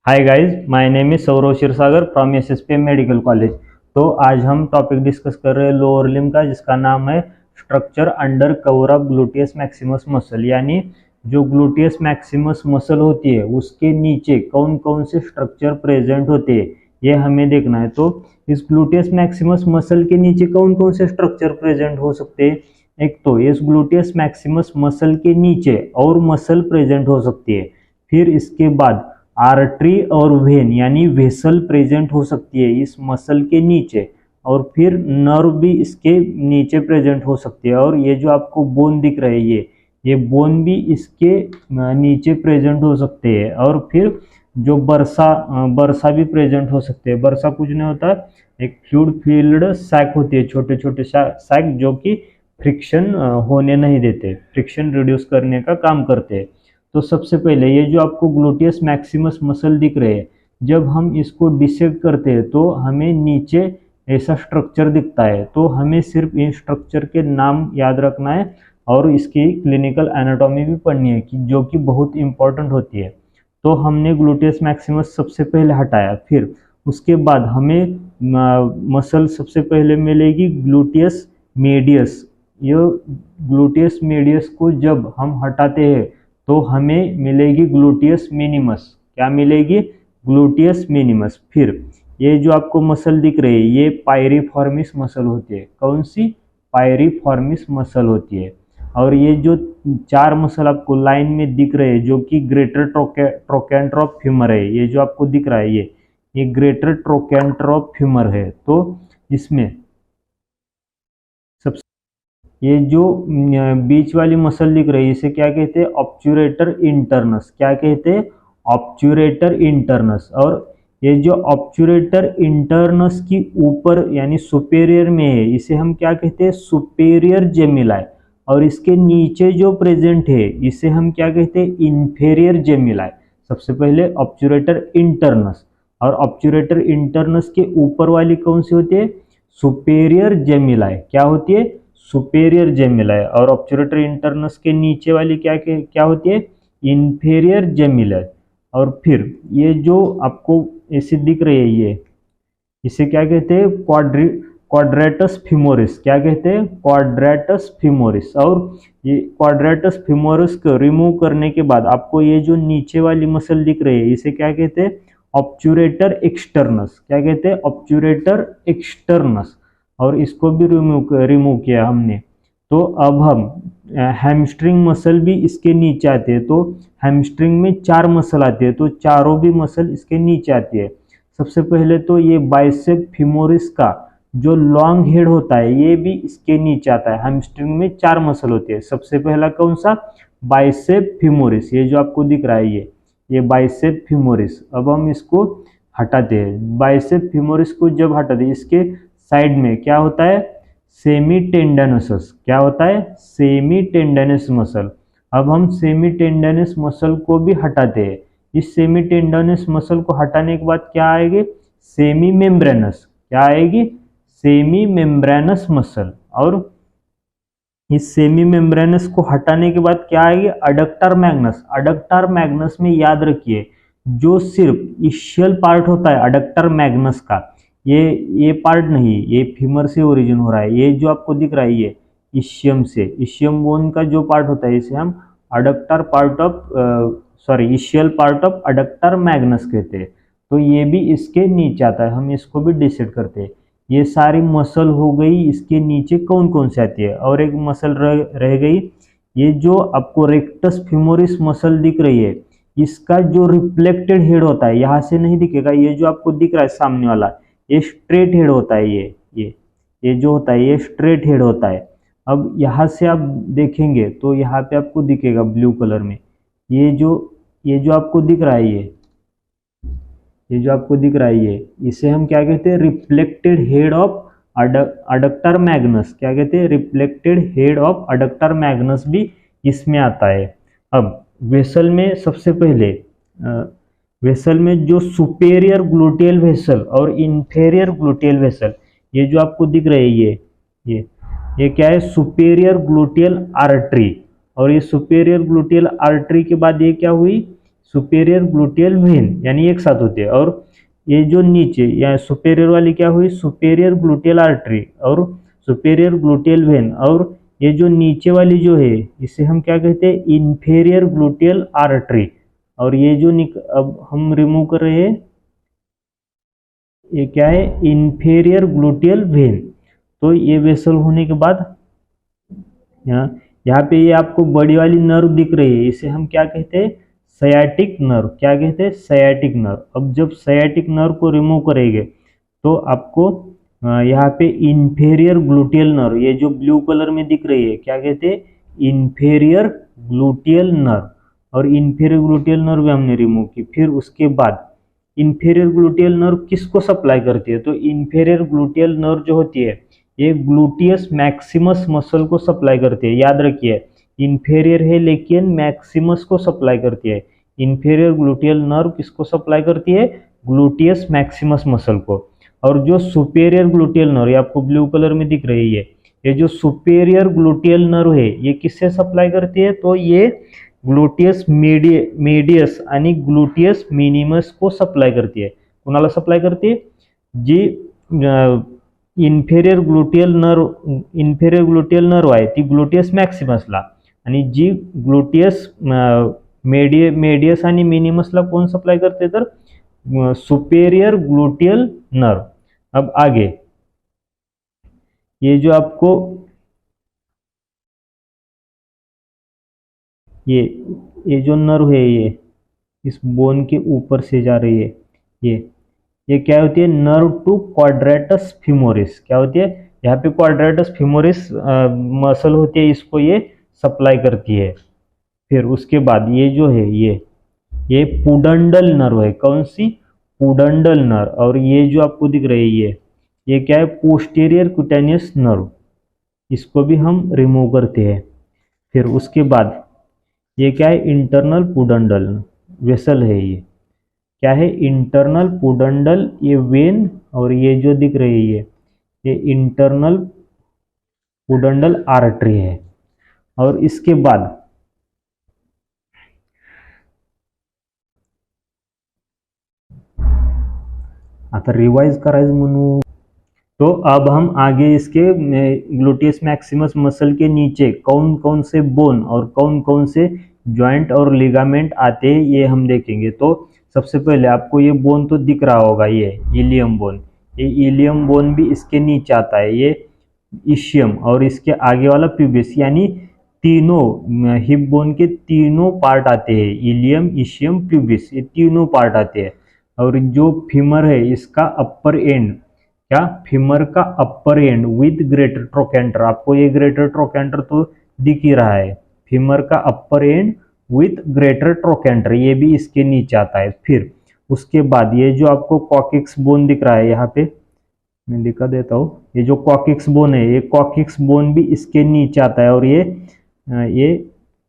Hi guys, my name is Saurav Kshirsagar from SSPM medical college. तो आज हम टॉपिक डिस्कस कर रहे हैं लोअर लिम्ब का, जिसका नाम है structure under cover of gluteus Maximus muscle. यानी जो ग्लूटियस मैक्सिमस मसल होती है उसके नीचे कौन कौन से स्ट्रक्चर प्रेजेंट होते हैं, ये हमें देखना है। तो इस ग्लूटियस मैक्सिमस मसल के नीचे कौन कौन से स्ट्रक्चर प्रेजेंट हो सकते हैं। एक तो इस ग्लूटियस मैक्सिमस मसल के नीचे और मसल प्रेजेंट हो सकती है। फिर इसके बाद आर्टरी और वेन यानी वेसल प्रेजेंट हो सकती है इस मसल के नीचे, और फिर नर्व भी इसके नीचे प्रेजेंट हो सकती है। और ये जो आपको बोन दिख रहे हैं, ये बोन भी इसके नीचे प्रेजेंट हो सकते हैं। और फिर जो बरसा भी प्रेजेंट हो सकते हैं। बरसा कुछ नहीं होता, एक फ्लूइड फील्ड सैक होती है, छोटे छोटे सैक जो कि फ्रिक्शन होने नहीं देते, फ्रिक्शन रिड्यूस करने का काम करते हैं। तो सबसे पहले ये जो आपको ग्लूटियस मैक्सिमस मसल दिख रहे हैं, जब हम इसको डिसेक्ट करते हैं तो हमें नीचे ऐसा स्ट्रक्चर दिखता है। तो हमें सिर्फ इन स्ट्रक्चर के नाम याद रखना है और इसकी क्लिनिकल एनाटॉमी भी पढ़नी है जो कि बहुत इंपॉर्टेंट होती है। तो हमने ग्लूटियस मैक्सिमस सबसे पहले हटाया, फिर उसके बाद हमें मसल सबसे पहले मिलेगी ग्लूटियस मीडियस। ये ग्लूटियस मीडियस को जब हम हटाते हैं तो हमें मिलेगी ग्लूटियस मिनिमस। क्या मिलेगी? Gluteus minimus. फिर ये जो आपको मसल दिख रही है, ये पायरिफॉर्मिस मसल होती है। कौन सी? पायरिफॉर्मिस मसल होती है। और ये जो चार मसल आपको लाइन में दिख रहे हैं, जो कि ग्रेटर ट्रोकेंटर ऑफ फ्यूमर है, ये जो आपको दिख रहा है ये ग्रेटर ट्रोकेंटर ऑफ फ्यूमर है। तो इसमें ये जो बीच वाली मसल दिख रही है, इसे क्या कहते हैं? ऑब्चुरेटर इंटरनस। क्या कहते हैं? ऑब्चुरेटर इंटरनस। और ये जो ऑब्चुरेटर इंटरनस की ऊपर यानी सुपेरियर में है, इसे हम क्या कहते हैं? सुपेरियर जेमिलाई। और इसके नीचे जो प्रेजेंट है, इसे हम क्या कहते हैं? इंफेरियर जेमिलाई। सबसे पहले ऑब्चुरेटर इंटरनस, और ऑब्चुरेटर इंटरनस के ऊपर वाली कौन सी होती है? सुपेरियर जेमिलाई। क्या होती है? सुपेरियर जेमिलाई। और ऑब्चुरेटर इंटरनस के नीचे वाली क्या होती है? इंफेरियर जेमिलाई। और फिर ये जो आपको ऐसे दिख रही है, ये इसे क्या कहते हैं? Quadratus femoris. क्या कहते हैं? Quadratus femoris. और ये क्वाड्रेटस फिमोरिस को रिमूव करने के बाद आपको ये जो नीचे वाली मसल दिख रही है, इसे क्या कहते हैं? ऑब्चुरेटर एक्सटर्नस। क्या कहते हैं? ऑब्चुरेटर एक्सटर्नस। और इसको भी रिमूव किया हमने। तो अब हम हैमस्ट्रिंग मसल भी इसके नीचे आते हैं। तो हैमस्ट्रिंग में चार मसल आते हैं, तो चारों भी मसल इसके नीचे आती है। सबसे पहले तो ये बाइसेप फिमोरिस का जो लॉन्ग हेड होता है, ये भी इसके नीचे आता है। हैमस्ट्रिंग में चार मसल होती है। सबसे पहला कौन सा? Bicep femoris. ये जो आपको दिख रहा है, ये बाइसेप फिमोरिस। अब हम इसको हटाते हैं। बाइसेप फिमोरिस को जब हटाते हैं, इसके साइड में क्या होता है? Semitendinosus. क्या होता है? Semitendinosus muscle. अब हम सेमी टेंडनस मसल को भी हटाते हैं। इस सेमी टेंडनस मसल को हटाने के बाद क्या आएगी? Semi membranes. क्या आएगी? Semi membranes muscle. और इस सेमी मेम्ब्रेनस को हटाने के बाद क्या आएगी? Adductor Magnus. अडक्टर मैग्नस में याद रखिए, जो सिर्फ इशियल पार्ट होता है अडक्टर मैग्नस का, ये पार्ट नहीं, ये फीमर से ओरिजिन हो रहा है। ये जो आपको दिख रहा है, ये इशियम से, इशियम बोन का जो पार्ट होता है, इसे हम adductor part of essential part of adductor Magnus कहते हैं। तो ये भी इसके नीचे आता है, हम इसको भी डिसाइड करते हैं। ये सारी मसल हो गई। इसके नीचे कौन कौन सी आती है? और एक मसल रह गई, ये जो आपको रेक्टस फिमोरिस मसल दिख रही है, इसका जो रिफ्लेक्टेड हेड होता है, यहाँ से नहीं दिखेगा, ये जो आपको दिख रहा है सामने वाला, ये स्ट्रेट हेड होता है। ये जो होता है, ये स्ट्रेट हेड होता है। अब यहाँ से आप देखेंगे तो यहाँ पे आपको दिखेगा ब्लू कलर में, ये जो आपको दिख रहा है, ये जो आपको दिख रहा है, इसे हम क्या कहते हैं? Reflected head of adductor Magnus. क्या कहते हैं? Reflected head of adductor Magnus भी इसमें आता है। अब वेसल में सबसे पहले वेसल में जो सुपेरियर ग्लूटियल वेसल और इंफेरियर ग्लूटियल वेसल, ये जो आपको दिख रहे हैं, ये क्या है? Superior gluteal artery. और ये सुपेरियर ग्लूटियल आर्टरी के बाद ये क्या हुई? सुपेरियर ग्लूटियल वेन, यानी एक साथ होते हैं। और ये जो नीचे या सुपेरियर वाली क्या हुई, सुपेरियर ग्लूटियल आर्टरी और सुपेरियर ग्लूटियल वेन। और ये जो नीचे वाली जो है इसे हम क्या कहते हैं, इंफेरियर ग्लूटियल आर्टरी। और ये जो अब हम रिमूव कर रहे हैं, ये क्या है, इंफेरियर ग्लूटियल वेन। तो ये वेसल होने के बाद यहाँ पे ये आपको बड़ी वाली नर्व दिख रही है, इसे हम क्या कहते हैं, सयाटिक नर्व। क्या कहते हैं, सयाटिक नर्व। अब जब सयाटिक नर्व को रिमूव करेंगे तो आपको यहाँ पे इंफेरियर ग्लूटियल नर्व, ये जो ब्लू कलर में दिख रही है, क्या कहते हैं, इंफेरियर ग्लूटियल नर्व। और इंफेरियर ग्लूटियल नर्व हमने रिमूव की। फिर उसके बाद इंफेरियर ग्लूटियल नर्व किसको सप्लाई करती है, तो इंफेरियर ग्लूटियल नर्व जो होती है ये ग्लूटियस मैक्सिमस मसल को सप्लाई करती है। याद रखिए, इंफेरियर है लेकिन मैक्सिमस को सप्लाई करती है। इंफेरियर ग्लूटियल नर्व किसको सप्लाई करती है, ग्लूटियस मैक्सिमस मसल को। और जो सुपेरियर ग्लूटियल नर्व, ये आपको ब्लू कलर में दिख रही है, ये जो सुपेरियर ग्लूटियल नर्व है ये किससे सप्लाई करती है, तो ये ग्लूटियस मीडियस आणि ग्लूटियस मिनिमस को सप्लाई करती है। कोणाला सप्लाई करते है, जी इंफेरियर ग्लूटियल नर्व आहे ती ग्लूटियस मॅक्सिमसला, आणि जी ग्लूटियस मेडियस आणि मिनिमसला कोण सप्लाई करते, तर सुपेरियर ग्लूटियल नर्व। अब आगे ये जो आपको ये जो नर्व है ये इस बोन के ऊपर से जा रही है, ये क्या होती है, नर्व टू क्वाड्रेटस फिमोरिस। क्या होती है, यहाँ पे क्वाड्रेटस फिमोरिस मसल होती है, इसको ये सप्लाई करती है। फिर उसके बाद ये जो है ये पुडंडल नर्व है। कौन सी, पुडंडल नर्व। और ये जो आपको दिख रही है ये क्या है, पोस्टीरियर क्यूटेनियस नर्व, इसको भी हम रिमूव करते हैं। फिर उसके बाद ये क्या है, इंटरनल पुडंडल वेसल है। ये क्या है, इंटरनल पुडंडल, ये वेन। और ये जो दिख रही है ये इंटरनल पुडंडल आर्टरी है। और इसके बाद आता रिवाइज करायचं म्हणून, तो अब हम आगे इसके ग्लूटियस मैक्सिमस मसल के नीचे कौन कौन से बोन और कौन कौन से जॉइंट और लिगामेंट आते हैं ये हम देखेंगे। तो सबसे पहले आपको ये बोन तो दिख रहा होगा, ये इलियम बोन। ये इलियम बोन भी इसके नीचे आता है, ये इशियम। और इसके आगे वाला प्यूबिस, यानी तीनों हिप बोन के तीनों पार्ट आते हैं, इलियम, इशियम, प्यूबिस, ये तीनों पार्ट आते हैं। और जो फीमर है इसका अपर एंड, क्या, फीमर का अपर एंड विद ग्रेटर ट्रोकेंटर, आपको ये ग्रेटर ट्रोकेंटर तो दिख ही रहा है, फीमर का अपर एंड विथ ग्रेटर ट्रोकेंटर, ये भी इसके नीचे आता है। फिर उसके बाद ये जो आपको कॉकिक्स बोन दिख रहा है, यहाँ पे मैं दिखा देता हूँ, ये जो कॉकिक्स बोन है, ये कॉकिक्स बोन भी इसके नीचे आता है। और ये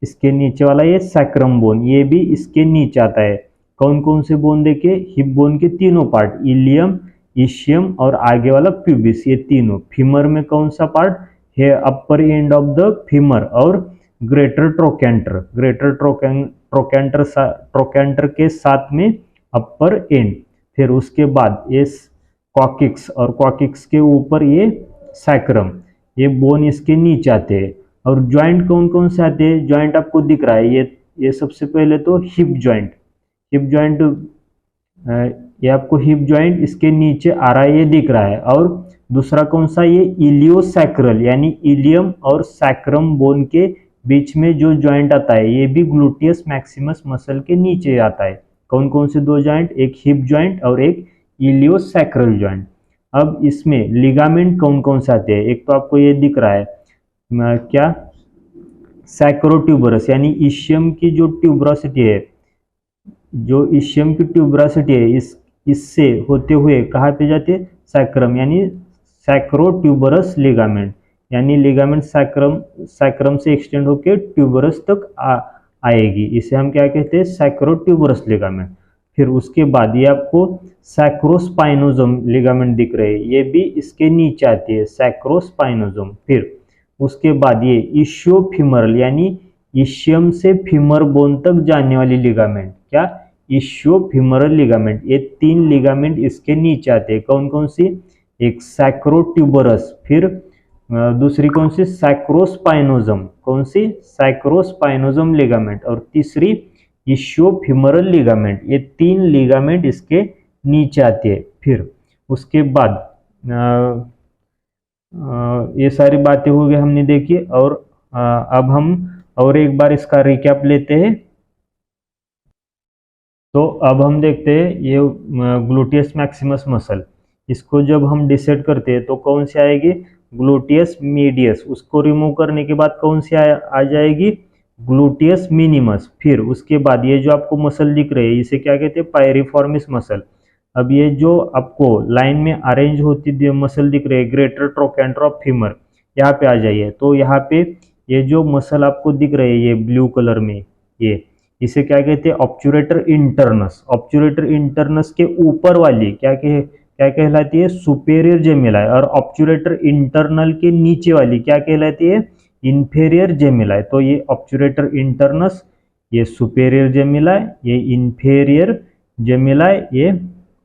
इसके नीचे वाला ये सैक्रम बोन, ये भी इसके नीचे आता है। कौन कौन से बोन देखे, हिप बोन के तीनों पार्ट, इलियम, इशियम और आगे वाला प्यूबिस, ये तीनों। फीमर में कौन सा पार्ट है, अपर एंड ऑफ द फीमर और ग्रेटर ट्रोकेंटर, ग्रेटर ट्रोकेंटर के साथ में अपर एंड। फिर उसके बाद ये कॉकिक्स, और कॉकिक्स के ऊपर ये सैक्रम, ये बोन इसके नीचे आते हैं। और ज्वाइंट कौन कौन से आते हैं, ज्वाइंट आपको दिख रहा है, ये सबसे पहले तो हिप ज्वाइंट, हिप ज्वाइंट, ये आपको हिप ज्वाइंट इसके नीचे आ रहा है, ये दिख रहा है। और दूसरा कौन सा, ये इलियोसैक्रल, यानी इलियम और सैक्रम बोन के बीच में जो ज्वाइंट आता है, ये भी ग्लूटियस मैक्सिमस मसल के नीचे आता है। कौन कौन से दो ज्वाइंट, एक हिप ज्वाइंट और एक इलियोसैक्रल ज्वाइंट। अब इसमें लिगामेंट कौन कौन से आते हैं, एक तो आपको ये दिख रहा है, क्या, सैक्रोट्यूबरस, यानी इशियम की जो ट्यूबरोसिटी है, जो इशियम की ट्यूबरोसिटी है इससे होते हुए कहाँ पे जाती है, सैक्रम, यानी सैक्रोट्यूबरस लिगामेंट, यानी लिगामेंट सैक्रम से एक्सटेंड होकर ट्यूबरस तक आएगी, इसे हम क्या कहते हैं, सैक्रोट्यूबरस लिगामेंट। फिर उसके बाद ये आपको सैक्रोस्पाइनोसोम लिगामेंट दिख रहे हैं, ये भी इसके नीचे आती है, सैक्रोस्पाइनोसोम। फिर उसके बाद ये इशियोफीमरल, यानी इशियम से फीमर बोन तक जाने वाली लिगामेंट, क्या, इशियोफेमरल लिगामेंट। ये 3 लिगामेंट इसके नीचे आते हैं। कौन कौन सी, एक सैक्रोट्यूबरस, फिर दूसरी कौन सी, सैक्रोस्पाइनोजम, कौन सी, सैक्रोस्पाइनोजम लिगामेंट, और तीसरी इशियोफेमरल लिगामेंट। ये 3 लिगामेंट इसके नीचे आते हैं। फिर उसके बाद ये सारी बातें हो गई हमने देखी, और अब हम और एक बार इसका रिकैप लेते हैं। तो अब हम देखते हैं ये ग्लूटियस मैक्सिमस मसल, इसको जब हम डिसाइड करते हैं तो कौन सी आएगी, ग्लूटियस मीडियस। उसको रिमूव करने के बाद कौन सी आ जाएगी, ग्लूटियस मिनिमस। फिर उसके बाद ये जो आपको मसल दिख रही है इसे क्या कहते हैं, पायरिफॉर्मिस मसल। अब ये जो आपको लाइन में अरेंज होती मसल दिख रही है, ग्रेटर ट्रोकेंटर ऑफ फीमर, यहाँ पे आ जाइए। तो यहाँ पे ये जो मसल आपको दिख रही है ये ब्लू कलर में, ये इसे क्या कहते हैं, ऑब्चुरेटर इंटरनस। ऑब्चुरेटर इंटरनस के ऊपर वाली क्या कहलाती है, सुपेरियर जेमिलाई, और ऑब्चुरेटर इंटरनल के नीचे वाली क्या कहलाती है, इंफेरियर जेमिलाई। तो ये ऑब्चुरेटर इंटरनस, ये सुपेरियर जेमिलाई, ये इंफेरियर जेमिलाई, ये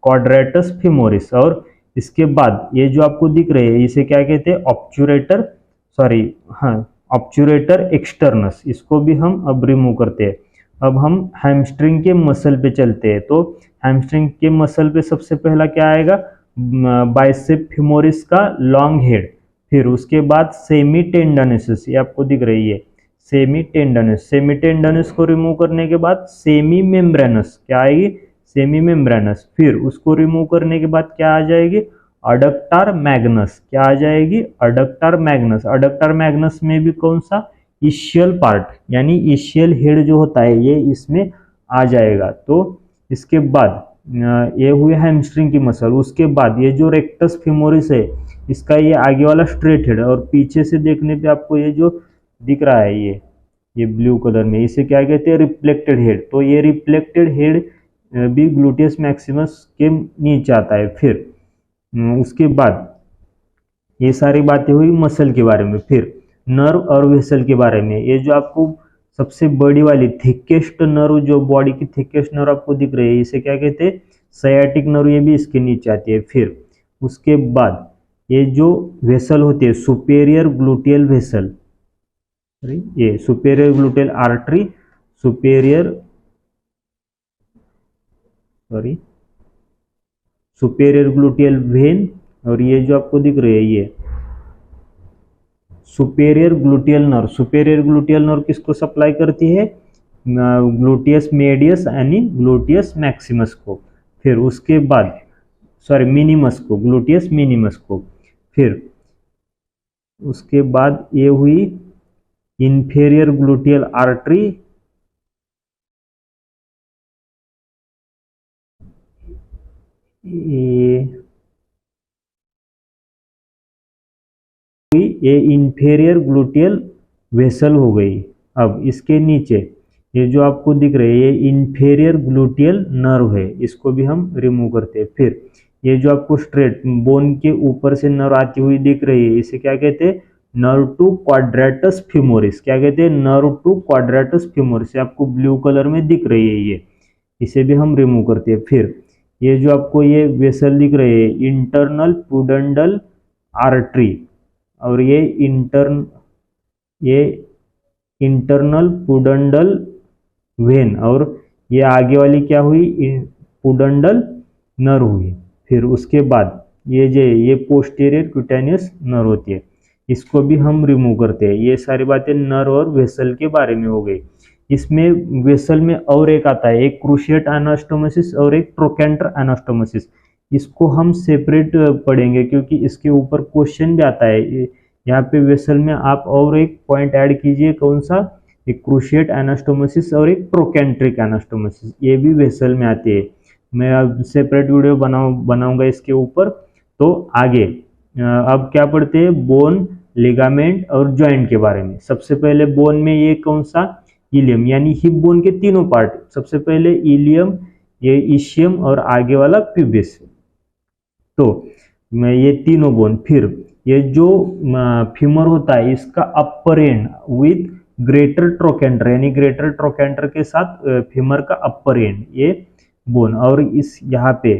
क्वाड्रेटस फिमोरिस। और इसके बाद ये जो आपको दिख रहे हैं इसे क्या कहते हैं, ऑब्चुरेटर एक्सटर्नस। इसको भी हम अब रिमूव करते हैं। अब हम हैमस्ट्रिंग के मसल पे चलते हैं। तो हैमस्ट्रिंग के मसल पे सबसे पहला क्या आएगा, बाइसेप फिमोरिस का लॉन्ग हेड। फिर उसके बाद सेमी टेंडोनिस, ये आपको दिख रही है सेमी टेंडोनिस। सेमी टेंडोनिस को रिमूव करने के बाद सेमी मेम्ब्रेनस क्या आएगी, सेमी मेम्ब्रेनस। फिर उसको रिमूव करने के बाद क्या आ जाएगी, अडक्टार मैग्नस। क्या आ जाएगी, अडक्टार मैग्नस। अडक्टार मैग्नस में भी कौन सा, इशियल पार्ट, यानी इशियल हेड जो होता है ये इसमें आ जाएगा। तो इसके बाद ये हुई हैमस्ट्रिंग की मसल। उसके बाद ये जो रेक्टस फिमोरिस है इसका ये आगे वाला स्ट्रेट हेड, और पीछे से देखने पे आपको ये जो दिख रहा है ये ब्लू कलर में, इसे क्या कहते हैं, रिफ्लेक्टेड हेड। तो ये रिफ्लेक्टेड हेड भी ग्लूटियस मैक्सिमस के नीचे आता है। फिर उसके बाद ये सारी बातें हुई मसल के बारे में। फिर नर्व और वेसल के बारे में। ये जो आपको सबसे बड़ी वाली थिकेस्ट नर्व, जो बॉडी की थिकेस्ट नर्व आपको दिख रही है इसे क्या कहते हैं, सायाटिक नर्व, ये भी इसके नीचे आती है। फिर उसके बाद ये जो वेसल होती है, सुपेरियर ग्लूटियल वेसल, ये superior gluteal artery, superior gluteal when, और ये जो आपको दिख रही है ये superior gluteal nerve. Superior gluteal nerve किसको सप्लाई करती है, ग्लूटियस मीडियस यानी ग्लूटियस मैक्सिमस को। फिर उसके बाद मिनिमस को, ग्लूटियस मिनिमस को। फिर उसके बाद ये हुई इंफेरियर ग्लूटियल आर्टरी, ये इंफेरियर ग्लूटियल वेसल हो गई। अब इसके नीचे ये जो आपको दिख रहे हैं ये इंफेरियर ग्लूटियल नर्व है, इसको भी हम रिमूव करते हैं। फिर ये जो आपको स्ट्रेट बोन के ऊपर से नर्व आती हुई दिख रही है इसे क्या कहते हैं, नर्व टू क्वाड्रेटस फिमोरिस। क्या कहते हैं, नर्व टू क्वाड्रेटस फिमोरिस। आपको ब्लू कलर में दिख रही है ये, इसे भी हम रिमूव करते हैं। फिर ये जो आपको ये वेसल दिख रहे हैं, इंटरनल पुडेंडल आर्टरी, और ये इंटरनल पुडेंडल वेन, और ये आगे वाली क्या हुई, पुडेंडल नर्व हुई। फिर उसके बाद ये पोस्टीरियर क्यूटेनियस नर्व होती है, इसको भी हम रिमूव करते हैं। ये सारी बातें नर्व और वेसल के बारे में हो गई। इसमें वेसल में और एक आता है, एक क्रूशिएट एनास्टोमोसिस और एक ट्रोकेंटर एनास्टोमोसिस। इसको हम सेपरेट पढ़ेंगे क्योंकि इसके ऊपर क्वेश्चन भी आता है। यहाँ पे वेसल में आप और एक पॉइंट ऐड कीजिए, कौन सा, एक क्रूशिएट एनास्टोमोसिस और एक ट्रोकेंट्रिक एनास्टोमोसिस, ये भी वेसल में आती है। मैं अब सेपरेट वीडियो बनाऊंगा इसके ऊपर। तो आगे अब क्या पढ़ते हैं, बोन, लिगामेंट और जॉइंट के बारे में। सबसे पहले बोन में ये कौन सा, इलियम, यानी हिप बोन के तीनों पार्ट। सबसे पहले इलियम, ये इशियम और आगे वाला प्यूबिस। तो ये तीनों बोन। फिर ये जो फीमर होता है इसका अपर एंड विथ ग्रेटर ट्रोकेंटर यानी ग्रेटर ट्रोकेंटर के साथ फीमर का अपर एंड ये बोन, और इस यहाँ पे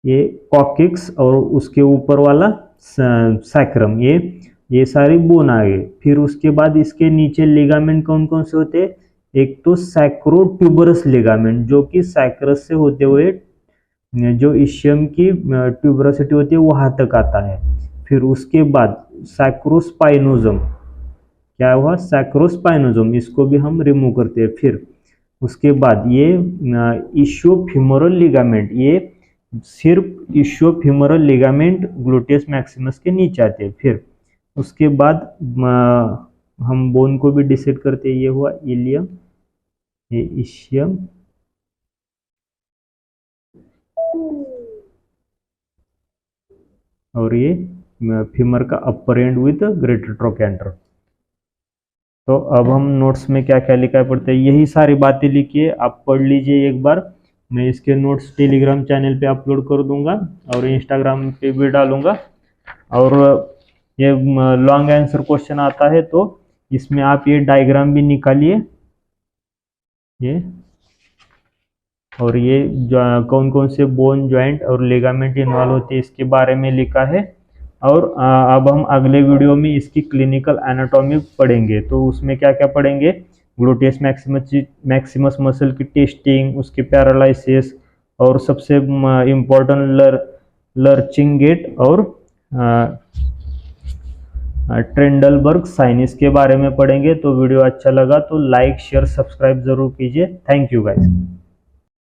ये कॉक्सिक्स और उसके ऊपर वाला सैक्रम, ये सारे बोन आ गए। फिर उसके बाद इसके नीचे लिगामेंट कौन कौन से होते हैं, एक तो सैक्रोट्यूबरस लिगामेंट जो कि सैक्रस से होते हुए जो इशियम की ट्यूबरसिटी होती है वहां तक आता है। फिर उसके बाद सैक्रोस्पाइनोजम, क्या हुआ, सैक्रोस्पाइनोजम, इसको भी हम रिमूव करते हैं। फिर उसके बाद ये इशियोफीमोरल लिगामेंट, ये सिर्फ इशियोफीमोरल लिगामेंट ग्लूटियस मैक्सिमस के नीचे आते हैं। फिर उसके बाद हम बोन को भी डिसाइड करते हैं, ये हुआ इलियम, ये इशियम, और ये फीमर का अपर एंड विद ग्रेटर ट्रोकेंटर। तो अब हम नोट्स में क्या क्या लिखा है पढ़ते हैं, यही सारी बातें लिखिए, आप पढ़ लीजिए एक बार। मैं इसके नोट्स टेलीग्राम चैनल पे अपलोड कर दूंगा और इंस्टाग्राम पे भी डालूंगा। और ये लॉन्ग आंसर क्वेश्चन आता है तो इसमें आप ये डायग्राम भी निकालिए, ये और ये कौन कौन से बोन, जॉइंट और लिगामेंट इन्वॉल्व होते हैं इसके बारे में लिखा है। और अब हम अगले वीडियो में इसकी क्लिनिकल एनाटॉमी पढ़ेंगे। तो उसमें क्या क्या पढ़ेंगे, ग्लूटियस मैक्सिमस मसल की टेस्टिंग, उसके पैरालिसिस, और सबसे इम्पोर्टेंट लर्चिंग गेट और ट्रेंडलबर्ग साइन, इसके बारे में पढ़ेंगे। तो वीडियो अच्छा लगा तो लाइक शेयर सब्सक्राइब जरूर कीजिए। Thank you guys.